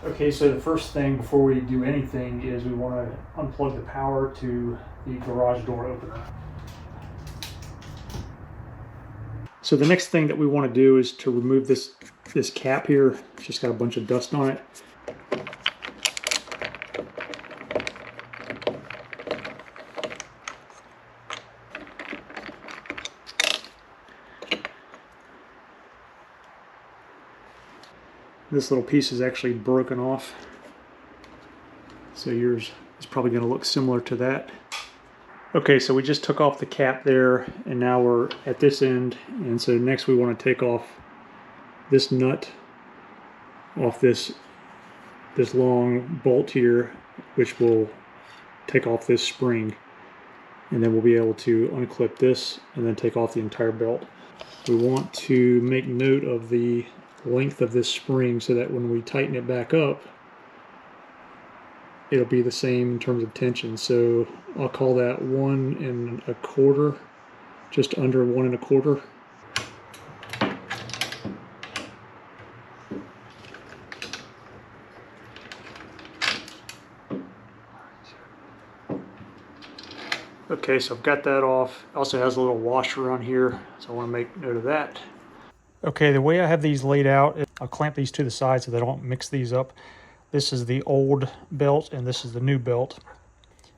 Okay, so the first thing before we do anything is we want to unplug the power to the garage door opener. So the next thing that we want to do is to remove this cap here. It's just got a bunch of dust on it. This little piece is actually broken off. So yours is probably going to look similar to that. Okay, so we just took off the cap there, and now we're at this end, and so next we want to take off this nut off this long bolt here, which will take off this spring, and then we'll be able to unclip this and then take off the entire belt. We want to make note of the length of this spring so that when we tighten it back up, it'll be the same in terms of tension. So I'll call that 1 1/4, just under 1 1/4. Okay, so I've got that off. It also has a little washer on here, so I want to make note of that. Okay, the way I have these laid out, I'll clamp these to the side so they don't mix these up. This is the old belt and this is the new belt.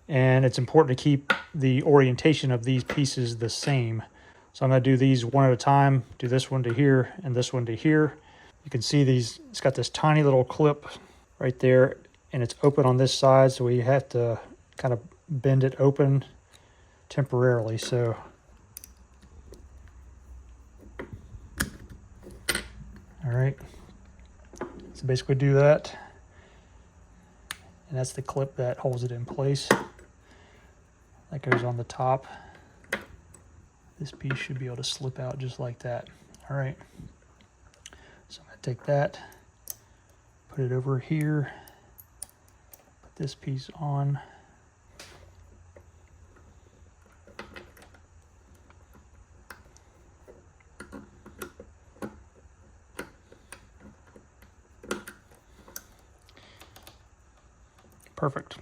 And it's important to keep the orientation of these pieces the same. So I'm going to do these one at a time, do this one to here and this one to here. You can see these, it's got this tiny little clip right there and it's open on this side, so we have to kind of bend it open temporarily. So all right, so basically do that. And that's the clip that holds it in place. That goes on the top. This piece should be able to slip out just like that. All right. So I'm going to take that, put it over here, put this piece on. Perfect.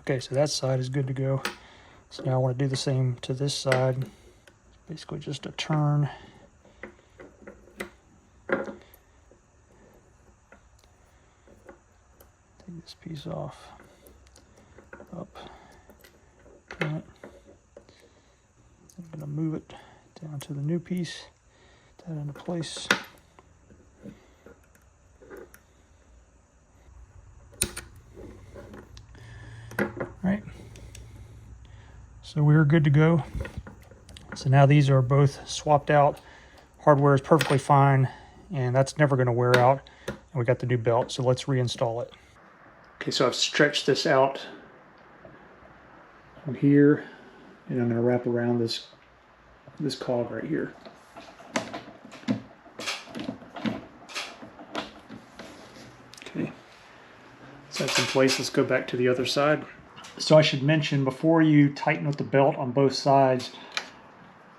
Okay, so that side is good to go. So now I want to do the same to this side. Basically just a turn. Take this piece off. Up. Turn it. I'm going to move it down to the new piece. Put that into place. Right, so we're good to go. So now these are both swapped out. Hardware is perfectly fine, and that's never going to wear out. And we got the new belt, so let's reinstall it. Okay, so I've stretched this out from here, and I'm going to wrap around this cog right here. Okay, so that's in place. Let's go back to the other side. So I should mention, before you tighten with the belt on both sides,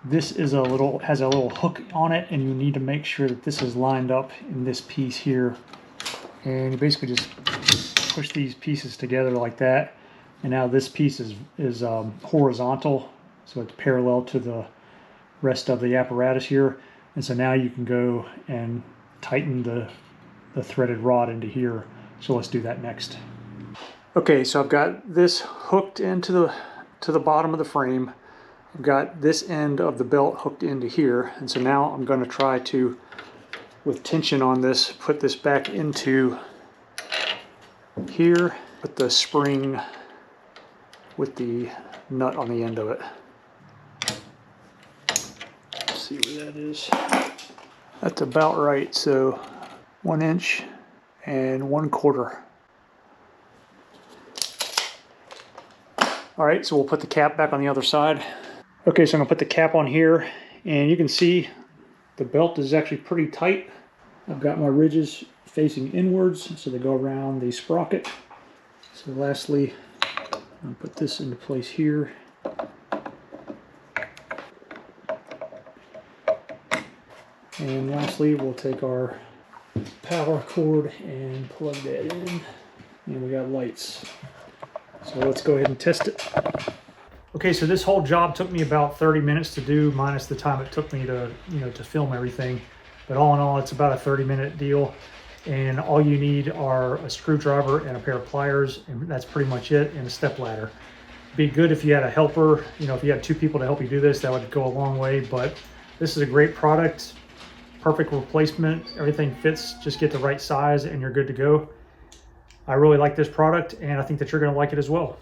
this is has a little hook on it, and you need to make sure that this is lined up in this piece here. And you basically just push these pieces together like that. And now this piece is horizontal, so it's parallel to the rest of the apparatus here. And so now you can go and tighten the threaded rod into here. So let's do that next. Okay, so I've got this hooked into the bottom of the frame. I've got this end of the belt hooked into here, and so now I'm going to try to, with tension on this, put this back into here, put the spring with the nut on the end of it. Let's see where that is. That's about right, so 1 inch and 1/4. All right, so we'll put the cap back on the other side. Okay, so I'm gonna put the cap on here, and you can see the belt is actually pretty tight. I've got my ridges facing inwards, so they go around the sprocket. So lastly, I'm gonna put this into place here. And lastly, we'll take our power cord and plug that in. And we got lights. So let's go ahead and test it. Okay, so this whole job took me about 30 minutes to do, minus the time it took me to, to film everything. But all in all, it's about a 30-minute deal. And all you need are a screwdriver and a pair of pliers, and that's pretty much it, and a step ladder. Be good if you had a helper, if you had 2 people to help you do this, that would go a long way. But this is a great product, perfect replacement, everything fits, just get the right size and you're good to go. I really like this product, and I think that you're gonna like it as well.